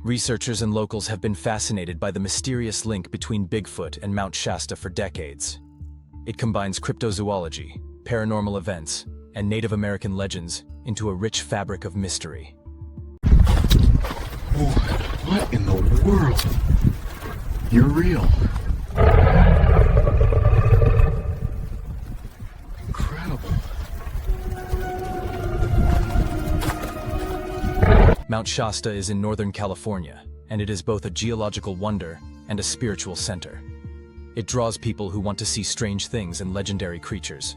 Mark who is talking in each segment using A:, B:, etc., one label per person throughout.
A: Researchers and locals have been fascinated by the mysterious link between Bigfoot and Mount Shasta for decades. It combines cryptozoology, paranormal events, and Native American legends into a rich fabric of mystery.
B: Oh, what in the world? You're real. Incredible.
A: Mount Shasta is in Northern California, and it is both a geological wonder and a spiritual center. It draws people who want to see strange things and legendary creatures.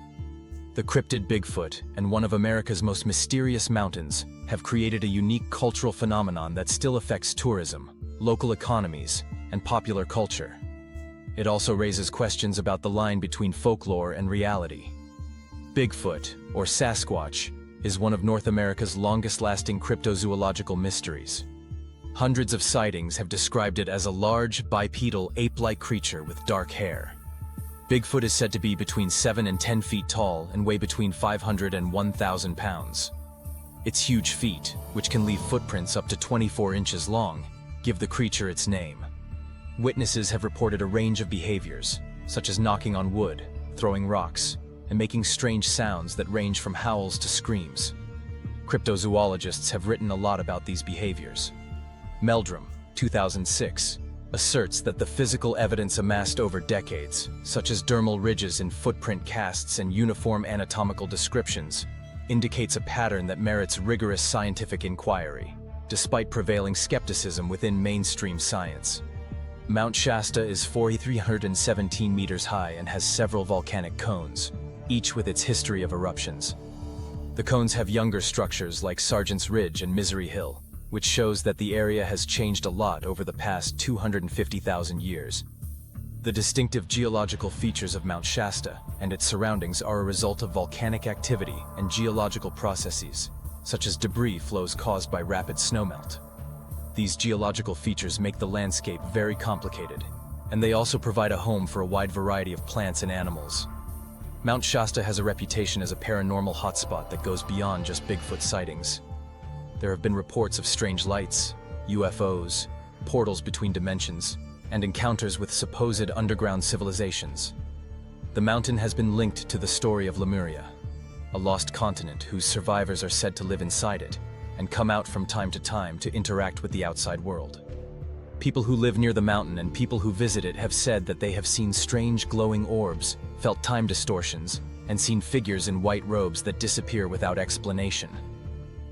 A: The cryptid Bigfoot and one of America's most mysterious mountains have created a unique cultural phenomenon that still affects tourism, local economies, and popular culture. It also raises questions about the line between folklore and reality. Bigfoot, or Sasquatch, is one of North America's longest-lasting cryptozoological mysteries. Hundreds of sightings have described it as a large, bipedal, ape-like creature with dark hair. Bigfoot is said to be between 7 and 10 feet tall and weigh between 500 and 1,000 pounds. Its huge feet, which can leave footprints up to 24 inches long, give the creature its name. Witnesses have reported a range of behaviors, such as knocking on wood, throwing rocks, and making strange sounds that range from howls to screams. Cryptozoologists have written a lot about these behaviors. Meldrum, 2006, asserts that the physical evidence amassed over decades, such as dermal ridges in footprint casts and uniform anatomical descriptions, indicates a pattern that merits rigorous scientific inquiry, despite prevailing skepticism within mainstream science. Mount Shasta is 4,317 meters high and has several volcanic cones, each with its history of eruptions. The cones have younger structures like Sergeant's Ridge and Misery Hill, which shows that the area has changed a lot over the past 250,000 years. The distinctive geological features of Mount Shasta and its surroundings are a result of volcanic activity and geological processes, such as debris flows caused by rapid snowmelt. These geological features make the landscape very complicated, and they also provide a home for a wide variety of plants and animals. Mount Shasta has a reputation as a paranormal hotspot that goes beyond just Bigfoot sightings. There have been reports of strange lights, UFOs, portals between dimensions, and encounters with supposed underground civilizations. The mountain has been linked to the story of Lemuria, a lost continent whose survivors are said to live inside it and come out from time to time to interact with the outside world. People who live near the mountain and people who visit it have said that they have seen strange glowing orbs, felt time distortions, and seen figures in white robes that disappear without explanation.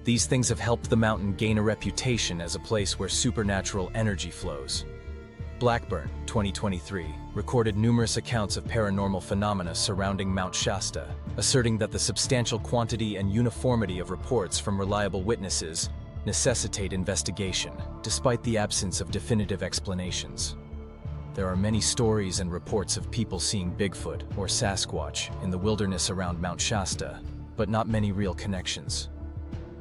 A: These things have helped the mountain gain a reputation as a place where supernatural energy flows. Blackburn, 2023, recorded numerous accounts of paranormal phenomena surrounding Mount Shasta, asserting that the substantial quantity and uniformity of reports from reliable witnesses necessitate investigation, despite the absence of definitive explanations. There are many stories and reports of people seeing Bigfoot or Sasquatch in the wilderness around Mount Shasta, but not many real connections.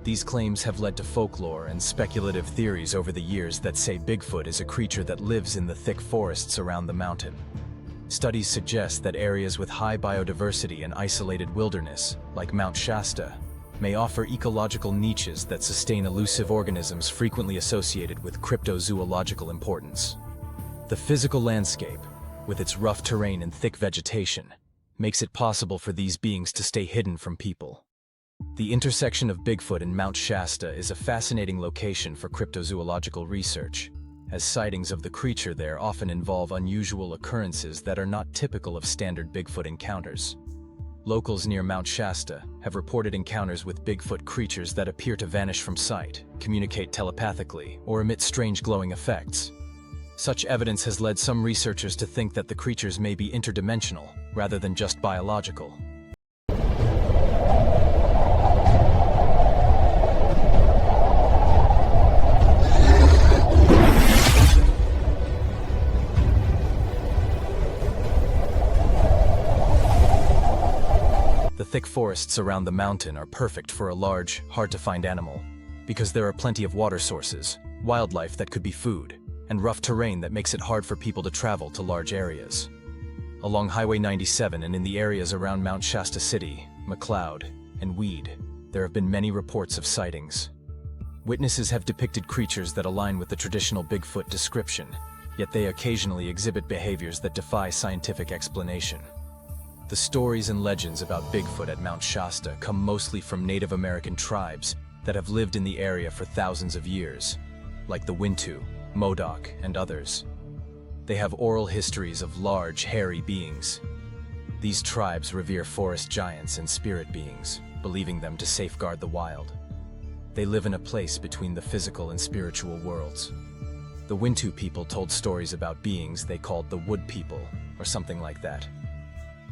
A: These claims have led to folklore and speculative theories over the years that say Bigfoot is a creature that lives in the thick forests around the mountain. Studies suggest that areas with high biodiversity and isolated wilderness, like Mount Shasta, may offer ecological niches that sustain elusive organisms frequently associated with cryptozoological importance. The physical landscape, with its rough terrain and thick vegetation, makes it possible for these beings to stay hidden from people. The intersection of Bigfoot and Mount Shasta is a fascinating location for cryptozoological research, as sightings of the creature there often involve unusual occurrences that are not typical of standard Bigfoot encounters. Locals near Mount Shasta have reported encounters with Bigfoot creatures that appear to vanish from sight, communicate telepathically, or emit strange glowing effects. Such evidence has led some researchers to think that the creatures may be interdimensional, rather than just biological. The thick forests around the mountain are perfect for a large, hard-to-find animal, because there are plenty of water sources, wildlife that could be food, and rough terrain that makes it hard for people to travel to large areas. Along Highway 97 and in the areas around Mount Shasta City, McLeod, and Weed, there have been many reports of sightings. Witnesses have depicted creatures that align with the traditional Bigfoot description, yet they occasionally exhibit behaviors that defy scientific explanation. The stories and legends about Bigfoot at Mount Shasta come mostly from Native American tribes that have lived in the area for thousands of years, like the Wintu, Modoc, and others. They have oral histories of large, hairy beings. These tribes revere forest giants and spirit beings, believing them to safeguard the wild. They live in a place between the physical and spiritual worlds. The Wintu people told stories about beings they called the Wood People, or something like that.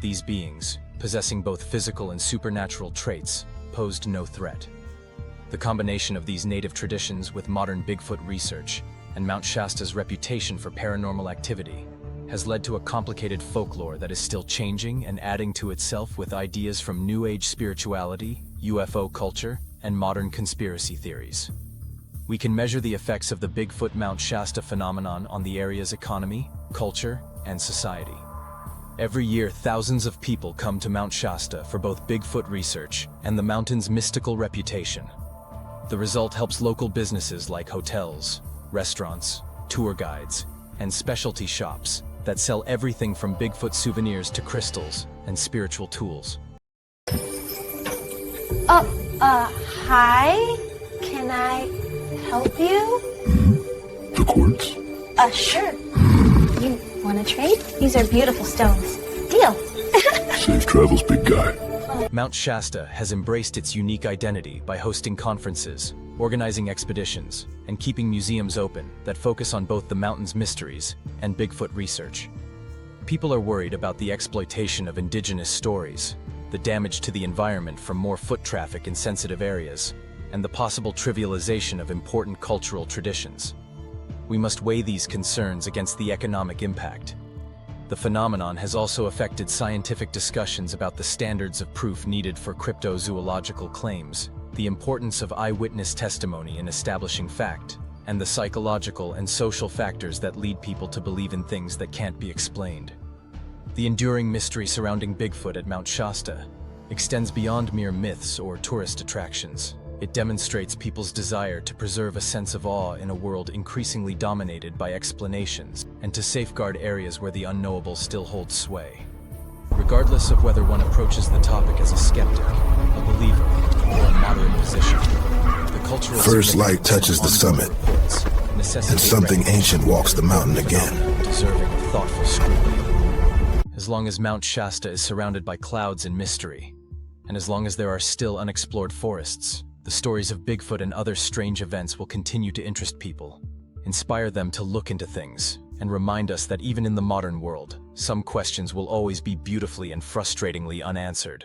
A: These beings, possessing both physical and supernatural traits, posed no threat. The combination of these native traditions with modern Bigfoot research and Mount Shasta's reputation for paranormal activity has led to a complicated folklore that is still changing and adding to itself with ideas from New Age spirituality, UFO culture, and modern conspiracy theories. We can measure the effects of the Bigfoot Mount Shasta phenomenon on the area's economy, culture, and society. Every year, thousands of people come to Mount Shasta for both Bigfoot research and the mountain's mystical reputation. The result helps local businesses like hotels, restaurants, tour guides, and specialty shops that sell everything from Bigfoot souvenirs to crystals and spiritual tools.
C: Hi? Can I help you?
B: The quartz?
C: Sure. You want to trade? These are beautiful stones. Deal.
B: Safe travels, big guy.
A: Mount Shasta has embraced its unique identity by hosting conferences, organizing expeditions, and keeping museums open that focus on both the mountain's mysteries and Bigfoot research. People are worried about the exploitation of indigenous stories, the damage to the environment from more foot traffic in sensitive areas, and the possible trivialization of important cultural traditions. We must weigh these concerns against the economic impact. The phenomenon has also affected scientific discussions about the standards of proof needed for cryptozoological claims, the importance of eyewitness testimony in establishing fact, and the psychological and social factors that lead people to believe in things that can't be explained. The enduring mystery surrounding Bigfoot at Mount Shasta extends beyond mere myths or tourist attractions. It demonstrates people's desire to preserve a sense of awe in a world increasingly dominated by explanations, and to safeguard areas where the unknowable still holds sway. Regardless of whether one approaches the topic as a skeptic, a believer, or a moderate position, the cultural
D: First light touches the summit, and something ancient walks the mountain again.
A: Deserving of thoughtful scrutiny. As long as Mount Shasta is surrounded by clouds and mystery, and as long as there are still unexplored forests, the stories of Bigfoot and other strange events will continue to interest people, inspire them to look into things, and remind us that even in the modern world, some questions will always be beautifully and frustratingly unanswered.